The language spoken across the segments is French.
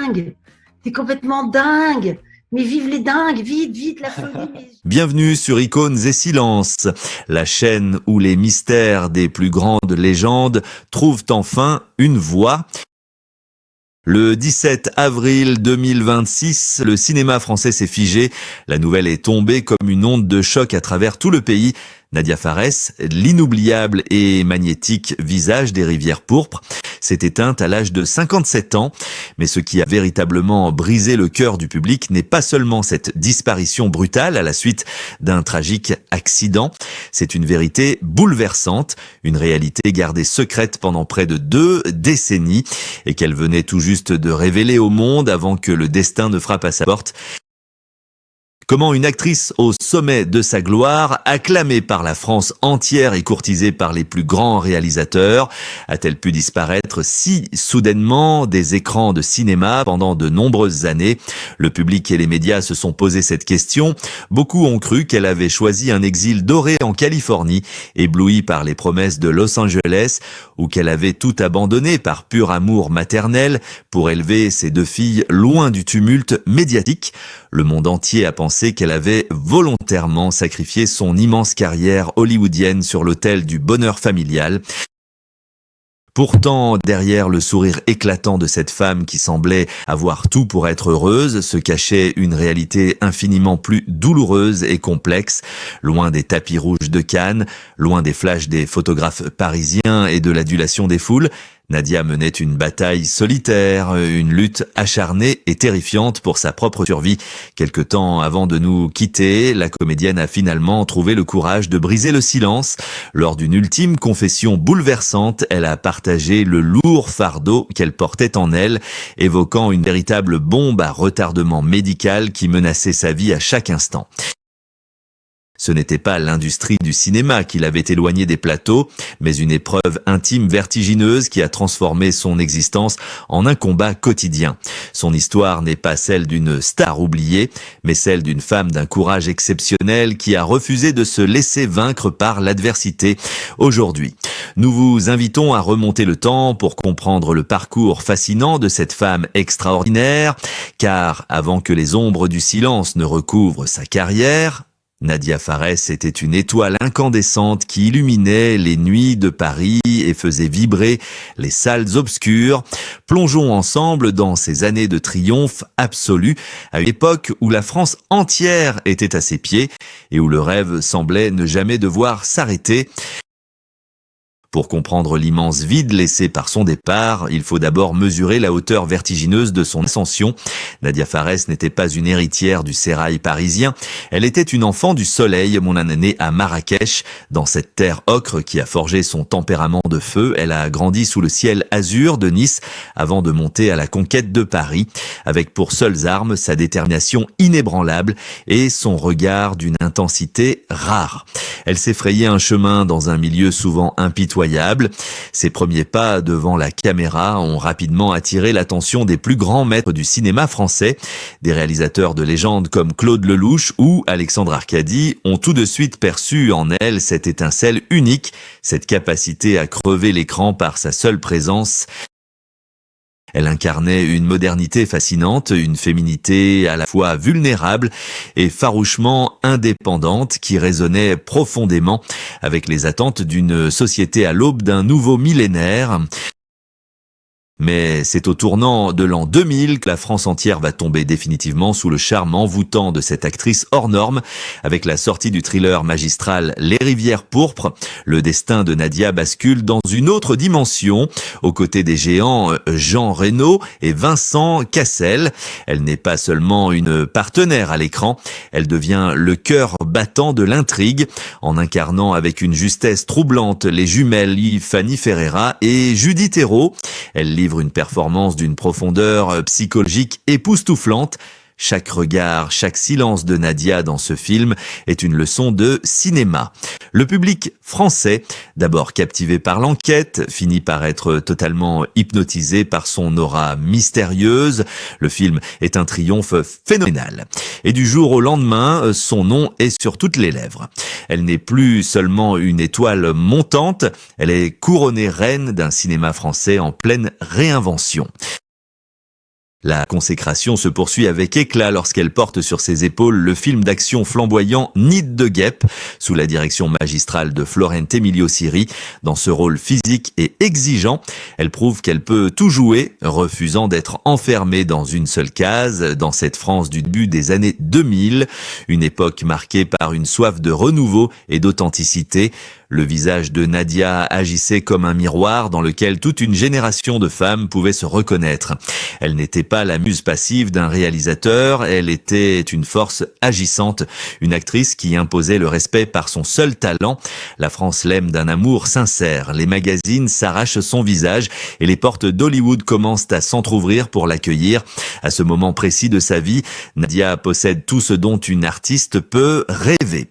dingue. T'es complètement dingue. Mais vive les dingues, vite, vite, la folie. Bienvenue sur Icônes et Silences, la chaîne où les mystères des plus grandes légendes trouvent enfin une voix. Le 17 avril 2026, le cinéma français s'est figé. La nouvelle est tombée comme une onde de choc à travers tout le pays. Nadia Fares, l'inoubliable et magnétique visage des rivières pourpres, s'est éteinte à l'âge de 57 ans. Mais ce qui a véritablement brisé le cœur du public n'est pas seulement cette disparition brutale à la suite d'un tragique accident. C'est une vérité bouleversante, une réalité gardée secrète pendant près de 2 décennies et qu'elle venait tout juste de révéler au monde avant que le destin ne frappe à sa porte. Comment une actrice au sommet de sa gloire, acclamée par la France entière et courtisée par les plus grands réalisateurs, a-t-elle pu disparaître si soudainement des écrans de cinéma pendant de nombreuses années? Le public et les médias se sont posé cette question. Beaucoup ont cru qu'elle avait choisi un exil doré en Californie, éblouie par les promesses de Los Angeles, ou qu'elle avait tout abandonné par pur amour maternel pour élever ses 2 filles loin du tumulte médiatique. Le monde entier a pensé qu'elle avait volontairement sacrifié son immense carrière hollywoodienne sur l'autel du bonheur familial. Pourtant, derrière le sourire éclatant de cette femme qui semblait avoir tout pour être heureuse, se cachait une réalité infiniment plus douloureuse et complexe, loin des tapis rouges de Cannes, loin des flashs des photographes parisiens et de l'adulation des foules. Nadia menait une bataille solitaire, une lutte acharnée et terrifiante pour sa propre survie. Quelque temps avant de nous quitter, la comédienne a finalement trouvé le courage de briser le silence. Lors d'une ultime confession bouleversante, elle a partagé le lourd fardeau qu'elle portait en elle, évoquant une véritable bombe à retardement médical qui menaçait sa vie à chaque instant. Ce n'était pas l'industrie du cinéma qui l'avait éloigné des plateaux, mais une épreuve intime vertigineuse qui a transformé son existence en un combat quotidien. Son histoire n'est pas celle d'une star oubliée, mais celle d'une femme d'un courage exceptionnel qui a refusé de se laisser vaincre par l'adversité. Aujourd'hui, nous vous invitons à remonter le temps pour comprendre le parcours fascinant de cette femme extraordinaire, car avant que les ombres du silence ne recouvrent sa carrière, Nadia Fares était une étoile incandescente qui illuminait les nuits de Paris et faisait vibrer les salles obscures. Plongeons ensemble dans ces années de triomphe absolu, à une époque où la France entière était à ses pieds et où le rêve semblait ne jamais devoir s'arrêter. Pour comprendre l'immense vide laissé par son départ, il faut d'abord mesurer la hauteur vertigineuse de son ascension. Nadia Fares n'était pas une héritière du sérail parisien, elle était une enfant du soleil, née à Marrakech. Dans cette terre ocre qui a forgé son tempérament de feu, elle a grandi sous le ciel azur de Nice avant de monter à la conquête de Paris, avec pour seules armes sa détermination inébranlable et son regard d'une intensité rare. Elle s'est frayé un chemin dans un milieu souvent impitoyable. Ses premiers pas devant la caméra ont rapidement attiré l'attention des plus grands maîtres du cinéma français. Des réalisateurs de légende comme Claude Lelouch ou Alexandre Arcadi ont tout de suite perçu en elle cette étincelle unique, cette capacité à crever l'écran par sa seule présence. Elle incarnait une modernité fascinante, une féminité à la fois vulnérable et farouchement indépendante qui résonnait profondément avec les attentes d'une société à l'aube d'un nouveau millénaire. Mais c'est au tournant de l'an 2000 que la France entière va tomber définitivement sous le charme envoûtant de cette actrice hors norme. Avec la sortie du thriller magistral Les rivières pourpres, le destin de Nadia bascule dans une autre dimension, aux côtés des géants Jean Reno et Vincent Cassel. Elle n'est pas seulement une partenaire à l'écran, elle devient le cœur battant de l'intrigue, en incarnant avec une justesse troublante les jumelles Fanny Ferreira et Judith Hérault. Elle livre une performance d'une profondeur psychologique époustouflante. Chaque regard, chaque silence de Nadia dans ce film est une leçon de cinéma. Le public français, d'abord captivé par l'enquête, finit par être totalement hypnotisé par son aura mystérieuse. Le film est un triomphe phénoménal. Et du jour au lendemain, son nom est sur toutes les lèvres. Elle n'est plus seulement une étoile montante, elle est couronnée reine d'un cinéma français en pleine réinvention. La consécration se poursuit avec éclat lorsqu'elle porte sur ses épaules le film d'action flamboyant Nid de guêpe, sous la direction magistrale de Florent Emilio Siri. Dans ce rôle physique et exigeant, elle prouve qu'elle peut tout jouer, refusant d'être enfermée dans une seule case, dans cette France du début des années 2000, une époque marquée par une soif de renouveau et d'authenticité. Le visage de Nadia agissait comme un miroir dans lequel toute une génération de femmes pouvait se reconnaître. Elle n'était pas la muse passive d'un réalisateur, elle était une force agissante, une actrice qui imposait le respect par son seul talent. La France l'aime d'un amour sincère. Les magazines s'arrachent son visage et les portes d'Hollywood commencent à s'entrouvrir pour l'accueillir. À ce moment précis de sa vie, Nadia possède tout ce dont une artiste peut rêver.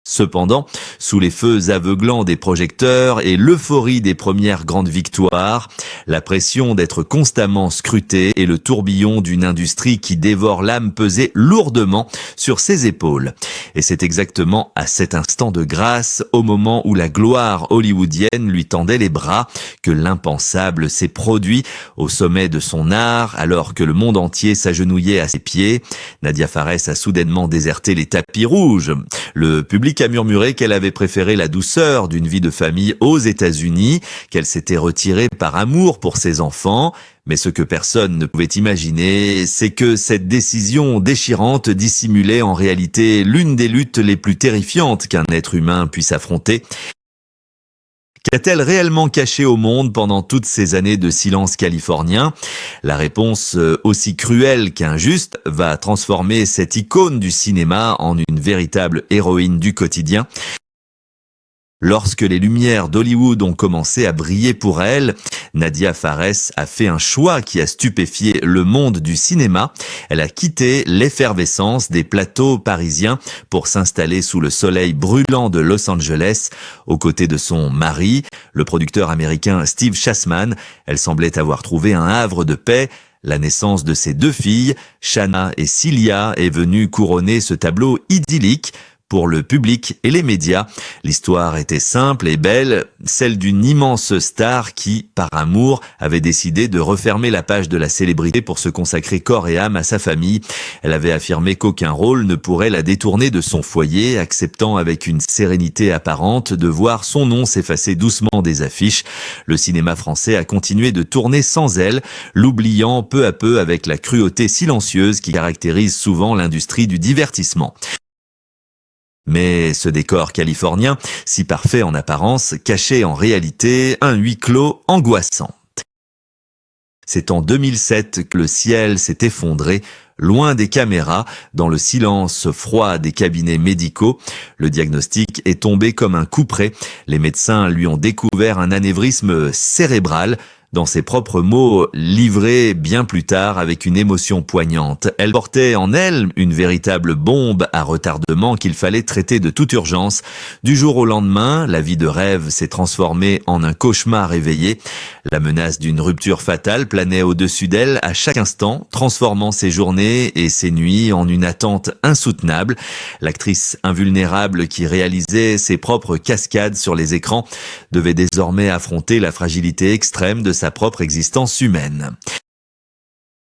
Cependant, sous les feux aveuglants des projecteurs et l'euphorie des premières grandes victoires, la pression d'être constamment scrutée et le tourbillon d'une industrie qui dévore l'âme pesaient lourdement sur ses épaules. Et c'est exactement à cet instant de grâce, au moment où la gloire hollywoodienne lui tendait les bras, que l'impensable s'est produit au sommet de son art, alors que le monde entier s'agenouillait à ses pieds. Nadia Fares a soudainement déserté les tapis rouges. Le public a murmuré qu'elle avait préféré la douceur d'une vie de famille aux États-Unis, qu'elle s'était retirée par amour pour ses enfants. Mais ce que personne ne pouvait imaginer, c'est que cette décision déchirante dissimulait en réalité l'une des luttes les plus terrifiantes qu'un être humain puisse affronter. Qu'a-t-elle réellement caché au monde pendant toutes ces années de silence californien? La réponse, aussi cruelle qu'injuste, va transformer cette icône du cinéma en une véritable héroïne du quotidien. Lorsque les lumières d'Hollywood ont commencé à briller pour elle, Nadia Fares a fait un choix qui a stupéfié le monde du cinéma. Elle a quitté l'effervescence des plateaux parisiens pour s'installer sous le soleil brûlant de Los Angeles, aux côtés de son mari, le producteur américain Steve Chasman. Elle semblait avoir trouvé un havre de paix. La naissance de ses deux filles, Shanna et Cilia, est venue couronner ce tableau idyllique. Pour le public et les médias, l'histoire était simple et belle, celle d'une immense star qui, par amour, avait décidé de refermer la page de la célébrité pour se consacrer corps et âme à sa famille. Elle avait affirmé qu'aucun rôle ne pourrait la détourner de son foyer, acceptant avec une sérénité apparente de voir son nom s'effacer doucement des affiches. Le cinéma français a continué de tourner sans elle, l'oubliant peu à peu avec la cruauté silencieuse qui caractérise souvent l'industrie du divertissement. Mais ce décor californien, si parfait en apparence, cachait en réalité un huis clos angoissant. C'est en 2007 que le ciel s'est effondré, loin des caméras, dans le silence froid des cabinets médicaux. Le diagnostic est tombé comme un couperet. Les médecins lui ont découvert un anévrisme cérébral. Dans ses propres mots, livrés bien plus tard avec une émotion poignante. Elle portait en elle une véritable bombe à retardement qu'il fallait traiter de toute urgence. Du jour au lendemain, la vie de rêve s'est transformée en un cauchemar éveillé. La menace d'une rupture fatale planait au-dessus d'elle à chaque instant, transformant ses journées et ses nuits en une attente insoutenable. L'actrice invulnérable qui réalisait ses propres cascades sur les écrans devait désormais affronter la fragilité extrême de sa propre existence humaine.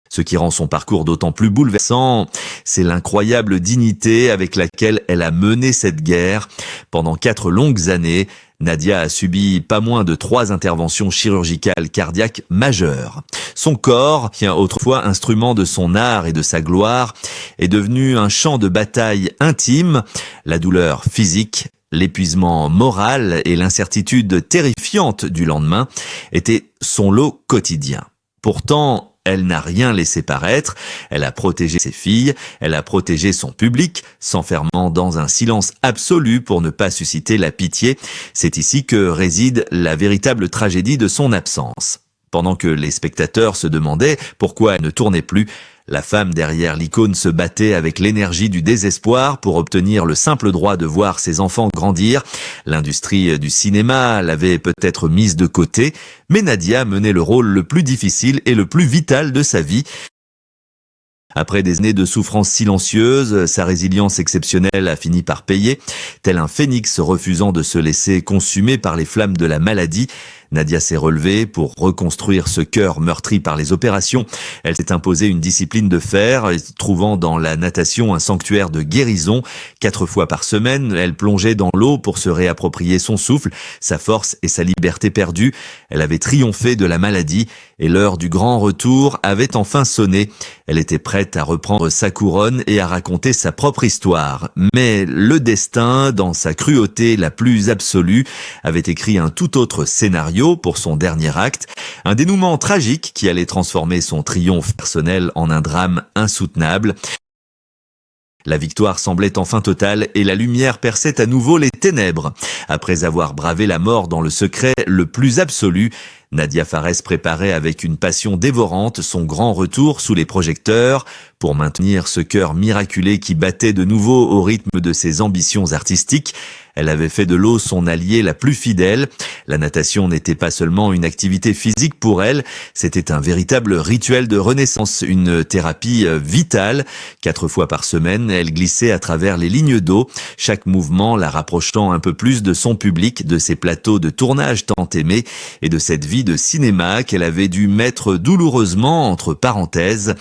Ce qui rend son parcours d'autant plus bouleversant, c'est l'incroyable dignité avec laquelle elle a mené cette guerre. Pendant 4 longues années, Nadia a subi pas moins de 3 interventions chirurgicales cardiaques majeures. Son corps, qui autrefois instrument de son art et de sa gloire, est devenu un champ de bataille intime. La douleur physique, l'épuisement moral et l'incertitude terrifiante du lendemain étaient son lot quotidien. Pourtant, elle n'a rien laissé paraître, elle a protégé ses filles, elle a protégé son public, s'enfermant dans un silence absolu pour ne pas susciter la pitié. C'est ici que réside la véritable tragédie de son absence. Pendant que les spectateurs se demandaient pourquoi elle ne tournait plus, la femme derrière l'icône se battait avec l'énergie du désespoir pour obtenir le simple droit de voir ses enfants grandir. L'industrie du cinéma l'avait peut-être mise de côté, mais Nadia menait le rôle le plus difficile et le plus vital de sa vie. Après des années de souffrance silencieuse, sa résilience exceptionnelle a fini par payer. Tel un phénix refusant de se laisser consumer par les flammes de la maladie, Nadia s'est relevée pour reconstruire ce cœur meurtri par les opérations. Elle s'est imposée une discipline de fer, trouvant dans la natation un sanctuaire de guérison. 4 fois par semaine, elle plongeait dans l'eau pour se réapproprier son souffle, sa force et sa liberté perdue. Elle avait triomphé de la maladie et l'heure du grand retour avait enfin sonné. Elle était prête à reprendre sa couronne et à raconter sa propre histoire. Mais le destin, dans sa cruauté la plus absolue, avait écrit un tout autre scénario pour son dernier acte, un dénouement tragique qui allait transformer son triomphe personnel en un drame insoutenable. La victoire semblait enfin totale et la lumière perçait à nouveau les ténèbres. Après avoir bravé la mort dans le secret le plus absolu, Nadia Fares préparait avec une passion dévorante son grand retour sous les projecteurs pour maintenir ce cœur miraculé qui battait de nouveau au rythme de ses ambitions artistiques. Elle avait fait de l'eau son alliée la plus fidèle. La natation n'était pas seulement une activité physique pour elle, c'était un véritable rituel de renaissance, une thérapie vitale. 4 fois par semaine, elle glissait à travers les lignes d'eau, chaque mouvement la rapprochant un peu plus de son public, de ses plateaux de tournage tant aimés et de cette vie de cinéma qu'elle avait dû mettre douloureusement entre parenthèses.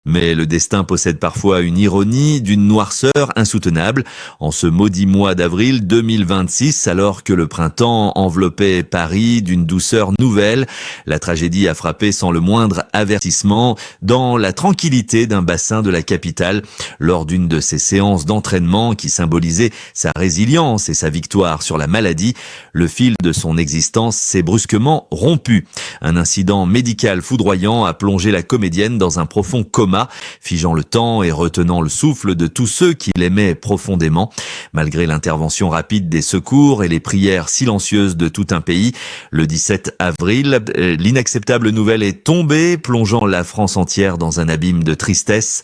Mais le destin possède parfois une ironie d'une noirceur insoutenable. En ce maudit mois d'avril 2026, alors que le printemps enveloppait Paris d'une douceur nouvelle, la tragédie a frappé sans le moindre avertissement dans la tranquillité d'un bassin de la capitale lors d'une de ces séances d'entraînement qui symbolisait sa résilience et sa victoire sur la maladie. Le fil de son existence s'est brusquement rompu. Un incident médical foudroyant a plongé la comédienne dans un profond coma, figeant le temps et retenant le souffle de tous ceux qui l'aimaient profondément. Malgré l'intervention rapide des secours et les prières silencieuses de tout un pays, le 17 avril, l'inacceptable nouvelle est tombée, plongeant la France entière dans un abîme de tristesse.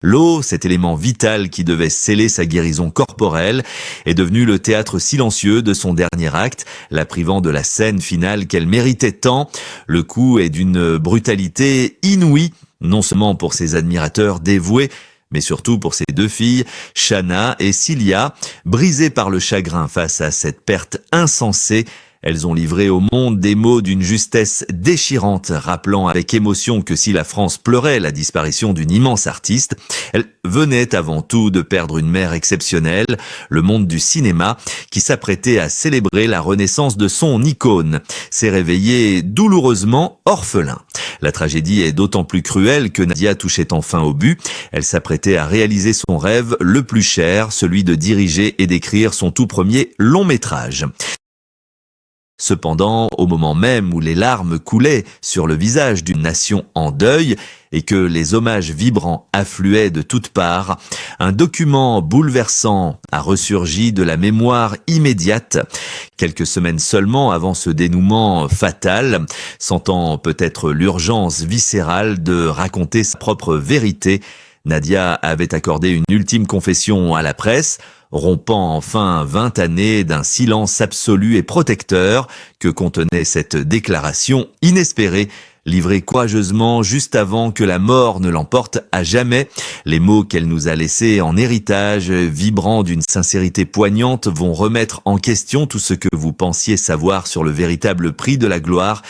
L'eau, cet élément vital qui devait sceller sa guérison corporelle, est devenu le théâtre silencieux de son dernier acte, la privant de la scène finale qu'elle méritait tant. Le coup est d'une brutalité inouïe, non seulement pour ses admirateurs dévoués, mais surtout pour ses 2 filles, Shana et Cilia, brisées par le chagrin face à cette perte insensée. Elles ont livré au monde des mots d'une justesse déchirante, rappelant avec émotion que si la France pleurait la disparition d'une immense artiste, elle venait avant tout de perdre une mère exceptionnelle, le monde du cinéma, qui s'apprêtait à célébrer la renaissance de son icône, s'est réveillé douloureusement orphelin. La tragédie est d'autant plus cruelle que Nadia touchait enfin au but. Elle s'apprêtait à réaliser son rêve le plus cher, celui de diriger et d'écrire son tout premier long métrage. Cependant, au moment même où les larmes coulaient sur le visage d'une nation en deuil et que les hommages vibrants affluaient de toutes parts, un document bouleversant a ressurgi de la mémoire immédiate. Quelques semaines seulement avant ce dénouement fatal, sentant peut-être l'urgence viscérale de raconter sa propre vérité, Nadia avait accordé une ultime confession à la presse, rompant enfin 20 années d'un silence absolu et protecteur que contenait cette déclaration inespérée, livrée courageusement juste avant que la mort ne l'emporte à jamais. Les mots qu'elle nous a laissés en héritage, vibrant d'une sincérité poignante, vont remettre en question tout ce que vous pensiez savoir sur le véritable prix de la gloire.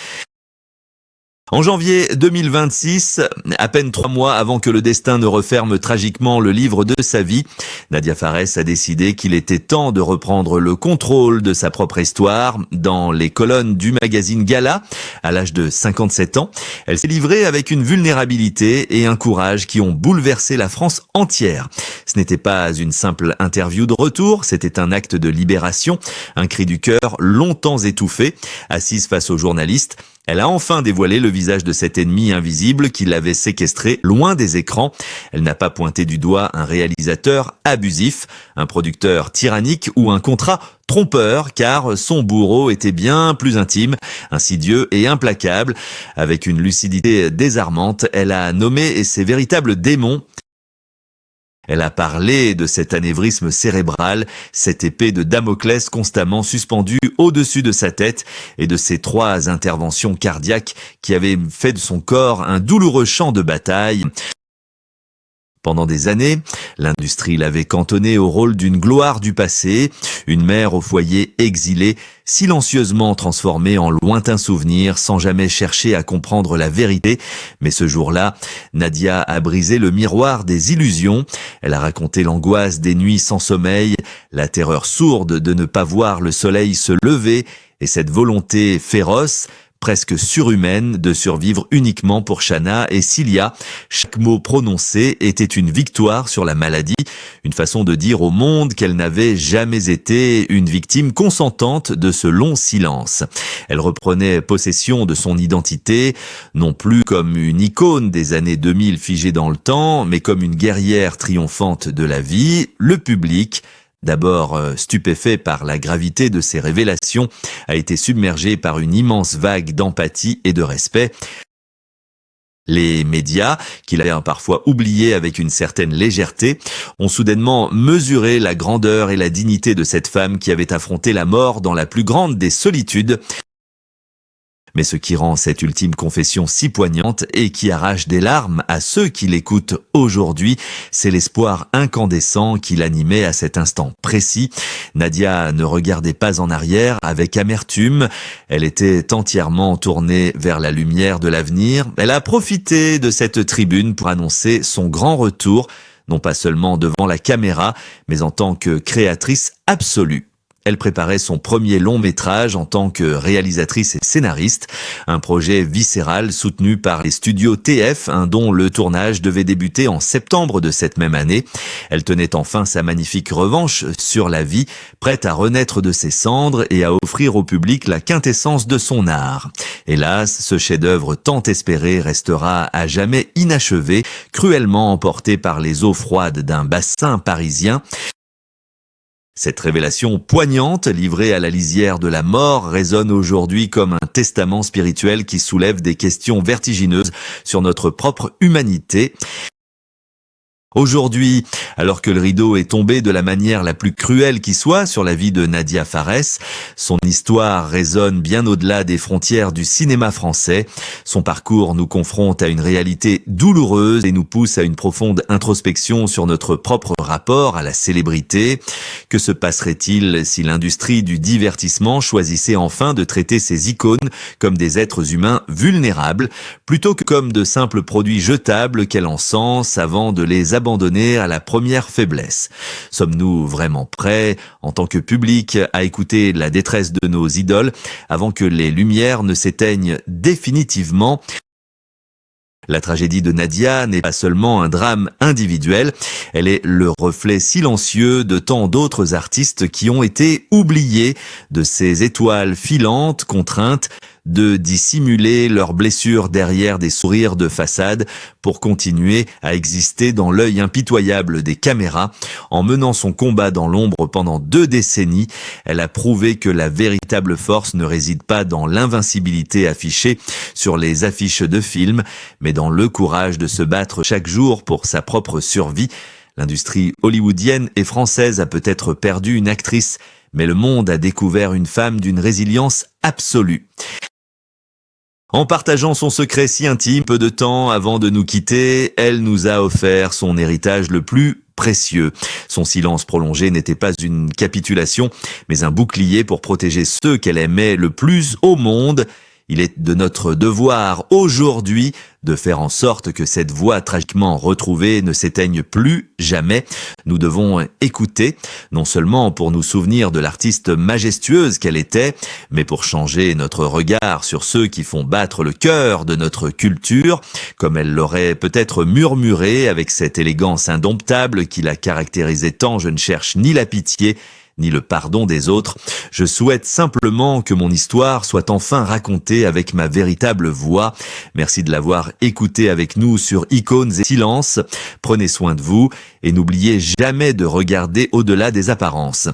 En janvier 2026, à peine 3 mois avant que le destin ne referme tragiquement le livre de sa vie, Nadia Fares a décidé qu'il était temps de reprendre le contrôle de sa propre histoire. Dans les colonnes du magazine Gala, à l'âge de 57 ans, elle s'est livrée avec une vulnérabilité et un courage qui ont bouleversé la France entière. Ce n'était pas une simple interview de retour, c'était un acte de libération, un cri du cœur longtemps étouffé. Assise face aux journalistes, elle a enfin dévoilé le visage de cet ennemi invisible qui l'avait séquestré loin des écrans. Elle n'a pas pointé du doigt un réalisateur abusif, un producteur tyrannique ou un contrat trompeur, car son bourreau était bien plus intime, insidieux et implacable. Avec une lucidité désarmante, elle a nommé ses véritables démons. Elle a parlé de cet anévrisme cérébral, cette épée de Damoclès constamment suspendue au-dessus de sa tête et de ces 3 interventions cardiaques qui avaient fait de son corps un douloureux champ de bataille. Pendant des années, l'industrie l'avait cantonnée au rôle d'une gloire du passé, une mère au foyer exilée, silencieusement transformée en lointain souvenir, sans jamais chercher à comprendre la vérité. Mais ce jour-là, Nadia a brisé le miroir des illusions. Elle a raconté l'angoisse des nuits sans sommeil, la terreur sourde de ne pas voir le soleil se lever, et cette volonté féroce, presque surhumaine, de survivre uniquement pour Shana et Cilia. Chaque mot prononcé était une victoire sur la maladie, une façon de dire au monde qu'elle n'avait jamais été une victime consentante de ce long silence. Elle reprenait possession de son identité, non plus comme une icône des années 2000 figée dans le temps, mais comme une guerrière triomphante de la vie. Le public, d'abord stupéfait par la gravité de ses révélations, a été submergé par une immense vague d'empathie et de respect. Les médias, qu'il avait parfois oubliés avec une certaine légèreté, ont soudainement mesuré la grandeur et la dignité de cette femme qui avait affronté la mort dans la plus grande des solitudes. Mais ce qui rend cette ultime confession si poignante et qui arrache des larmes à ceux qui l'écoutent aujourd'hui, c'est l'espoir incandescent qui l'animait à cet instant précis. Nadia ne regardait pas en arrière avec amertume. Elle était entièrement tournée vers la lumière de l'avenir. Elle a profité de cette tribune pour annoncer son grand retour, non pas seulement devant la caméra, mais en tant que créatrice absolue. Elle préparait son premier long métrage en tant que réalisatrice et scénariste, un projet viscéral soutenu par les studios TF, dont le tournage devait débuter en septembre de cette même année. Elle tenait enfin sa magnifique revanche sur la vie, prête à renaître de ses cendres et à offrir au public la quintessence de son art. Hélas, ce chef-d'œuvre tant espéré restera à jamais inachevé, cruellement emporté par les eaux froides d'un bassin parisien. Cette révélation poignante, livrée à la lisière de la mort, résonne aujourd'hui comme un testament spirituel qui soulève des questions vertigineuses sur notre propre humanité. Aujourd'hui, alors que le rideau est tombé de la manière la plus cruelle qui soit sur la vie de Nadia Fares, son histoire résonne bien au-delà des frontières du cinéma français. Son parcours nous confronte à une réalité douloureuse et nous pousse à une profonde introspection sur notre propre rapport à la célébrité. Que se passerait-il si l'industrie du divertissement choisissait enfin de traiter ces icônes comme des êtres humains vulnérables, plutôt que comme de simples produits jetables qu'elle encense avant de les abandonner à la première faiblesse? Sommes-nous vraiment prêts, en tant que public, à écouter la détresse de nos idoles avant que les lumières ne s'éteignent définitivement? La tragédie de Nadia n'est pas seulement un drame individuel, elle est le reflet silencieux de tant d'autres artistes qui ont été oubliés, de ces étoiles filantes, contraintes de dissimuler leurs blessures derrière des sourires de façade pour continuer à exister dans l'œil impitoyable des caméras. En menant son combat dans l'ombre pendant 2 décennies, elle a prouvé que la véritable force ne réside pas dans l'invincibilité affichée sur les affiches de films, mais dans le courage de se battre chaque jour pour sa propre survie. L'industrie hollywoodienne et française a peut-être perdu une actrice, mais le monde a découvert une femme d'une résilience absolue. En partageant son secret si intime peu de temps avant de nous quitter, elle nous a offert son héritage le plus précieux. Son silence prolongé n'était pas une capitulation, mais un bouclier pour protéger ceux qu'elle aimait le plus au monde. Il est de notre devoir aujourd'hui de faire en sorte que cette voix tragiquement retrouvée ne s'éteigne plus jamais. Nous devons écouter, non seulement pour nous souvenir de l'artiste majestueuse qu'elle était, mais pour changer notre regard sur ceux qui font battre le cœur de notre culture, comme elle l'aurait peut-être murmuré avec cette élégance indomptable qui la caractérisait tant. Je ne cherche ni la pitié, ni le pardon des autres. Je souhaite simplement que mon histoire soit enfin racontée avec ma véritable voix. Merci de l'avoir écoutée avec nous sur Icônes et Silence. Prenez soin de vous et n'oubliez jamais de regarder au-delà des apparences.